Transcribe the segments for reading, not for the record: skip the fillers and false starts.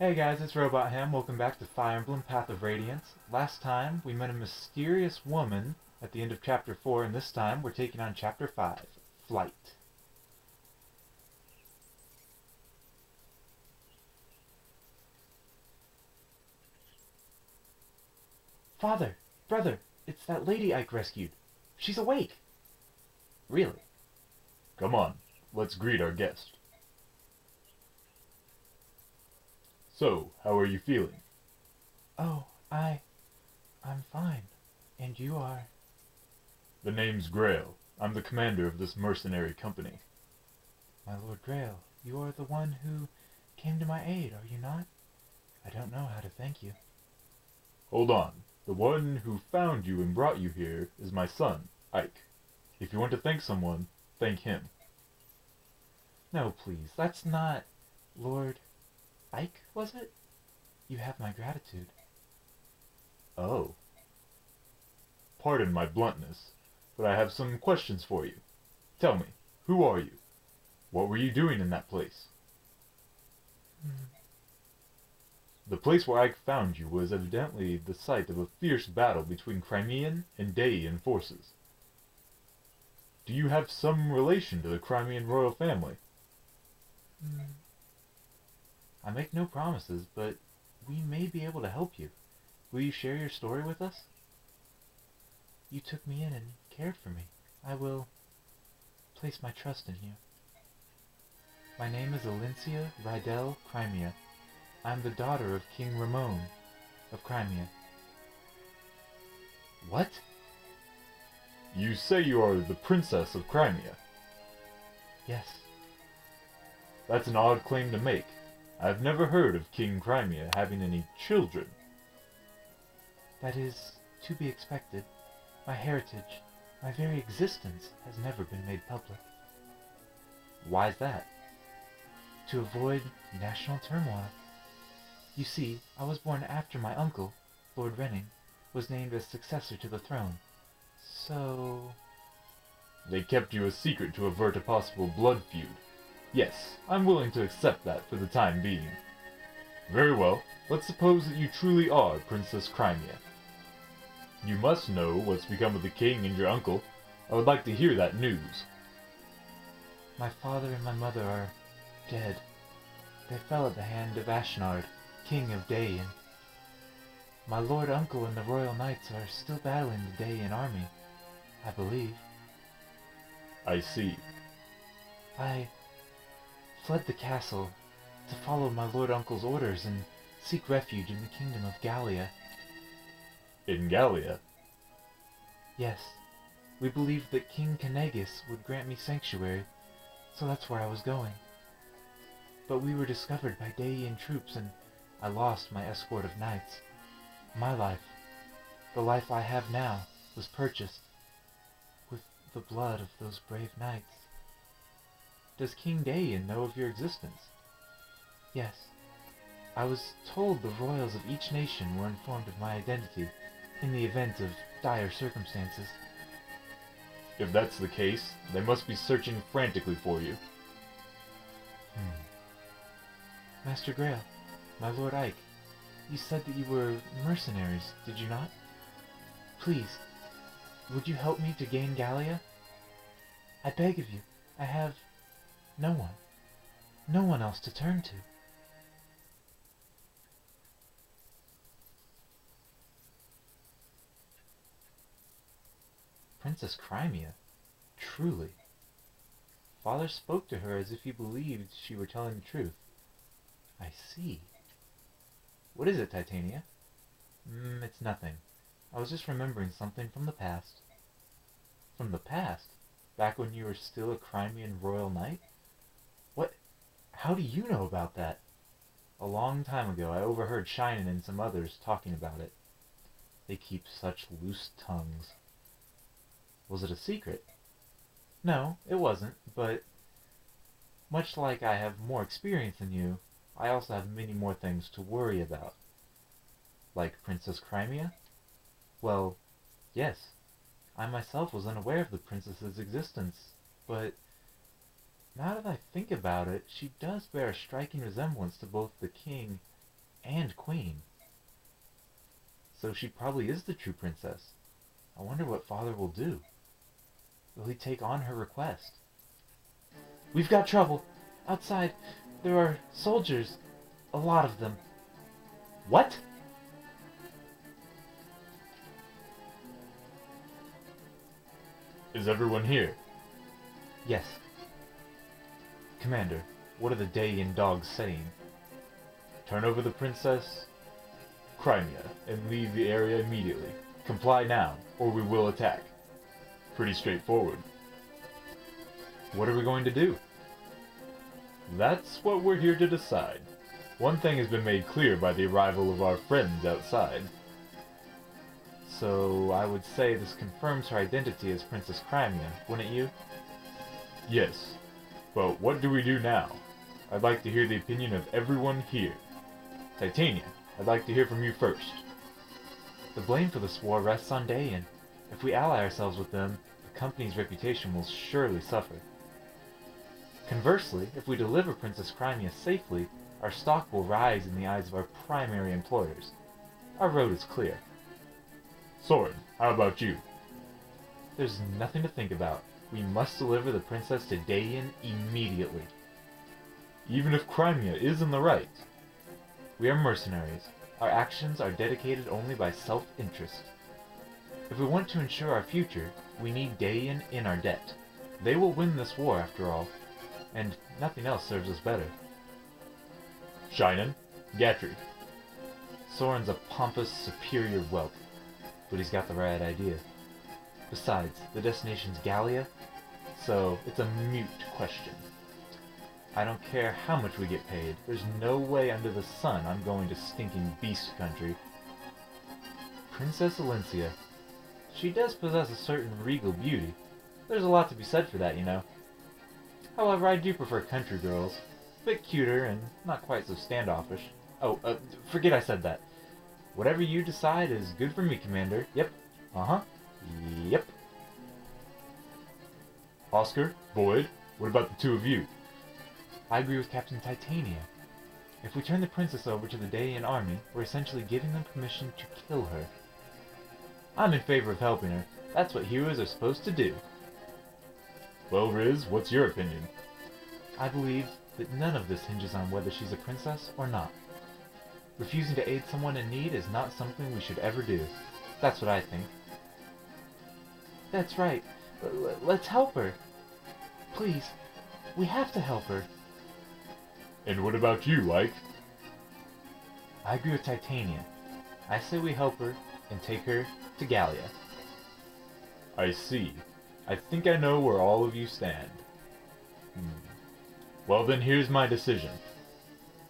Hey guys, it's Robot Ham. Welcome back to Fire Emblem Path of Radiance. Last time, we met a mysterious woman at the end of Chapter 4, and this time, we're taking on Chapter 5, Flight. Father! Brother! It's that lady Ike rescued. She's awake! Really? Come on, let's greet our guest. So, how are you feeling? Oh, I'm fine. And you are? The name's Grail. I'm the commander of this mercenary company. My Lord Grail, you are the one who came to my aid, are you not? I don't know how to thank you. Hold on. The one who found you and brought you here is my son, Ike. If you want to thank someone, thank him. No, please, that's not... Lord... Ike, was it? You have my gratitude. Oh. Pardon my bluntness, but I have some questions for you. Tell me, who are you? What were you doing in that place? The place where Ike found you was evidently the site of a fierce battle between Crimean and Dacian forces. Do you have some relation to the Crimean royal family? I make no promises, but we may be able to help you. Will you share your story with us? You took me in and cared for me. I will place my trust in you. My name is Alincia Rydell Crimea. I'm the daughter of King Ramon of Crimea. What? You say you are the princess of Crimea. Yes. That's an odd claim to make. I've never heard of King Crimea having any children. That is to be expected. My heritage, my very existence, has never been made public. Why's that? To avoid national turmoil. You see, I was born after my uncle, Lord Renning, was named as successor to the throne. So... They kept you a secret to avert a possible blood feud. Yes, I'm willing to accept that for the time being. Very well, let's suppose that you truly are Princess Crimea. You must know what's become of the king and your uncle. I would like to hear that news. My father and my mother are dead. They fell at the hand of Ashnard, king of Dacian. My lord uncle and the royal knights are still battling the Dacian army, I believe. I see. I fled the castle to follow my lord uncle's orders and seek refuge in the kingdom of Gallia. In Gallia? Yes, we believed that King Canegus would grant me sanctuary, so that's where I was going. But we were discovered by Dacian troops and I lost my escort of knights. My life, the life I have now, was purchased with the blood of those brave knights. Does King Dacian know of your existence? Yes. I was told the royals of each nation were informed of my identity in the event of dire circumstances. If that's the case, they must be searching frantically for you. Master Grail, my Lord Ike, you said that you were mercenaries, did you not? Please, would you help me to gain Gallia? I beg of you, I have no one else to turn to. Princess Crimea? Truly. Father spoke to her as if he believed she were telling the truth. I see. What is it, Titania? It's nothing. I was just remembering something from the past. From the past? Back when you were still a Crimean royal knight? What? How do you know about that? A long time ago I overheard Shinin and some others talking about it. They keep such loose tongues. Was it a secret? No, it wasn't, but much like I have more experience than you, I also have many more things to worry about. Like Princess Crimea? Well, yes. I myself was unaware of the princess's existence, but now that I think about it, she does bear a striking resemblance to both the king and queen. So she probably is the true princess. I wonder what Father will do. Will he take on her request? We've got trouble. Outside, there are soldiers. A lot of them. What? Is everyone here? Yes. Commander, what are the Dayan dogs saying? Turn over the princess, Crimea, and leave the area immediately. Comply now, or we will attack. Pretty straightforward. What are we going to do? That's what we're here to decide. One thing has been made clear by the arrival of our friends outside. So I would say this confirms her identity as Princess Crimea, wouldn't you? Yes. But what do we do now? I'd like to hear the opinion of everyone here. Titania, I'd like to hear from you first. The blame for this war rests on Dayan. If we ally ourselves with them, the company's reputation will surely suffer. Conversely, if we deliver Princess Crimea safely, our stock will rise in the eyes of our primary employers. Our road is clear. Soren, how about you? There's nothing to think about. We must deliver the princess to Dayan immediately. Even if Crimea is in the right. We are mercenaries. Our actions are dedicated only by self-interest. If we want to ensure our future, we need Dayan in our debt. They will win this war after all, and nothing else serves us better. Shinan, Gatry. Soren's a pompous, superior whelp, but he's got the right idea. Besides, the destination's Gallia, so it's a moot question. I don't care how much we get paid, there's no way under the sun I'm going to stinking beast country. Princess Alencia. She does possess a certain regal beauty. There's a lot to be said for that, you know. However, I do prefer country girls. A bit cuter and not quite so standoffish. Oh, forget I said that. Whatever you decide is good for me, Commander. Yep. Uh-huh. Yep. Oscar, Boyd, what about the two of you? I agree with Captain Titania. If we turn the princess over to the Dayan army, we're essentially giving them permission to kill her. I'm in favor of helping her. That's what heroes are supposed to do. Well, Riz, what's your opinion? I believe that none of this hinges on whether she's a princess or not. Refusing to aid someone in need is not something we should ever do. That's what I think. That's right. Let's help her. Please, we have to help her. And what about you, Ike? I agree with Titania. I say we help her and take her to Gallia. I see. I think I know where all of you stand. Well then, here's my decision.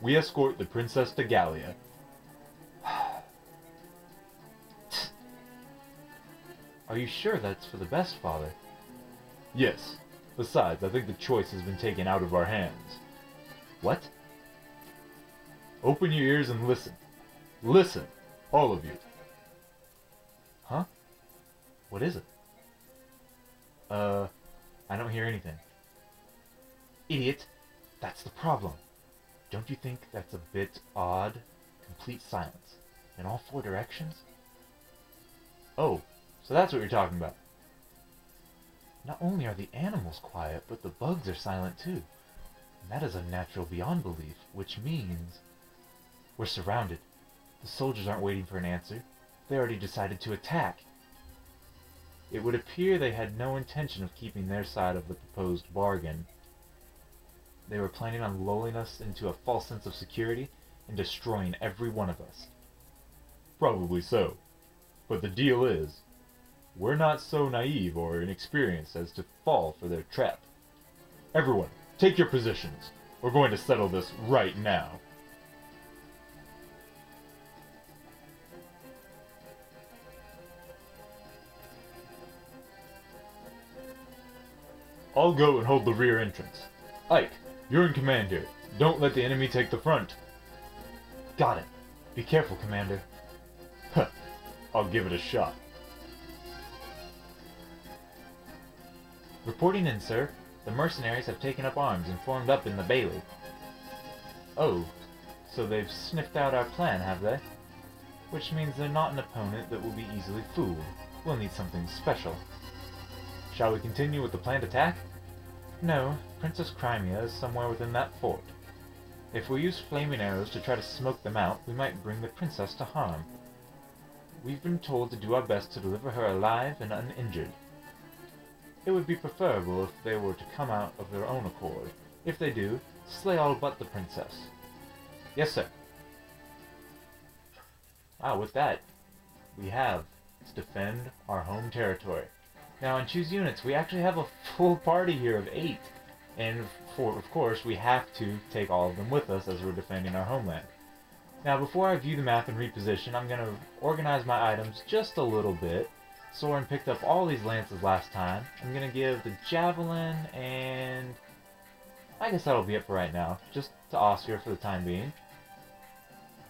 We escort the princess to Gallia. Are you sure that's for the best, Father? Yes. Besides, I think the choice has been taken out of our hands. What? Open your ears and listen. Listen, all of you. Huh? What is it? I don't hear anything. Idiot! That's the problem. Don't you think that's a bit odd? Complete silence. In all four directions? Oh, so that's what you're talking about. Not only are the animals quiet, but the bugs are silent too. And that is unnatural beyond belief, which means we're surrounded. The soldiers aren't waiting for an answer. They already decided to attack. It would appear they had no intention of keeping their side of the proposed bargain. They were planning on lulling us into a false sense of security and destroying every one of us. Probably so. But the deal is, we're not so naive or inexperienced as to fall for their trap. Everyone, take your positions. We're going to settle this right now. I'll go and hold the rear entrance. Ike, you're in command here. Don't let the enemy take the front. Got it. Be careful, Commander. Huh. I'll give it a shot. Reporting in, sir. The mercenaries have taken up arms and formed up in the bailey. Oh, So they've sniffed out our plan, have they? Which means they're not an opponent that will be easily fooled. We'll need something special. Shall we continue with the planned attack? No, Princess Crimea is somewhere within that fort. If we use flaming arrows to try to smoke them out, we might bring the princess to harm. We've been told to do our best to deliver her alive and uninjured. It would be preferable if they were to come out of their own accord. If they do, slay all but the princess. Yes, sir. Wow, with that, we have to defend our home territory. Now, in Choose Units, we actually have a full party here of 8. And, of course, we have to take all of them with us as we're defending our homeland. Now, before I view the map and reposition, I'm going to organize my items just a little bit. Soren picked up all these lances last time. I'm going to give the javelin and... I guess that'll be it for right now. Just to Oscar for the time being.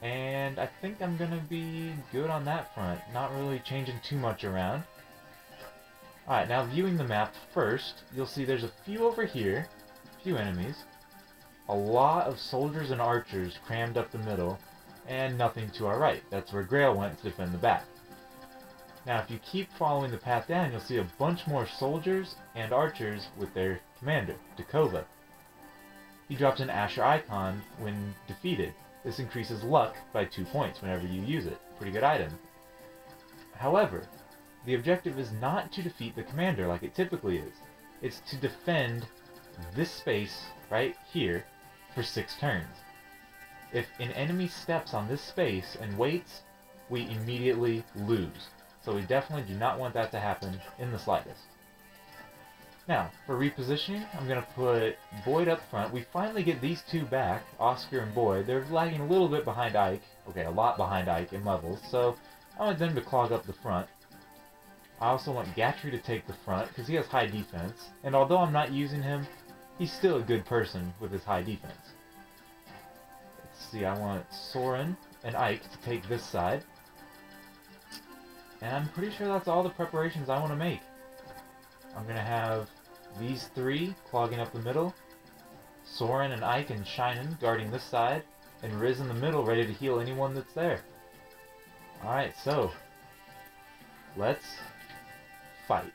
And I think I'm going to be good on that front. Not really changing too much around. Alright, now viewing the map first, you'll see there's a few over here. A few enemies. A lot of soldiers and archers crammed up the middle. And nothing to our right. That's where Grail went to defend the back. Now, if you keep following the path down, you'll see a bunch more soldiers and archers with their commander, Dakova. He drops an Asher icon when defeated. This increases luck by 2 points whenever you use it. Pretty good item. However, the objective is not to defeat the commander like it typically is. It's to defend this space right here for 6 turns. If an enemy steps on this space and waits, we immediately lose. So we definitely do not want that to happen in the slightest. Now, for repositioning, I'm going to put Boyd up front. We finally get these two back, Oscar and Boyd. They're lagging a little bit behind Ike. Okay, a lot behind Ike in levels, so I want them to clog up the front. I also want Gatry to take the front, because he has high defense. And although I'm not using him, he's still a good person with his high defense. Let's see, I want Soren and Ike to take this side. And I'm pretty sure that's all the preparations I want to make. I'm going to have these 3 clogging up the middle, Soren and Ike and Shinen guarding this side, and Riz in the middle ready to heal anyone that's there. Alright, so let's fight.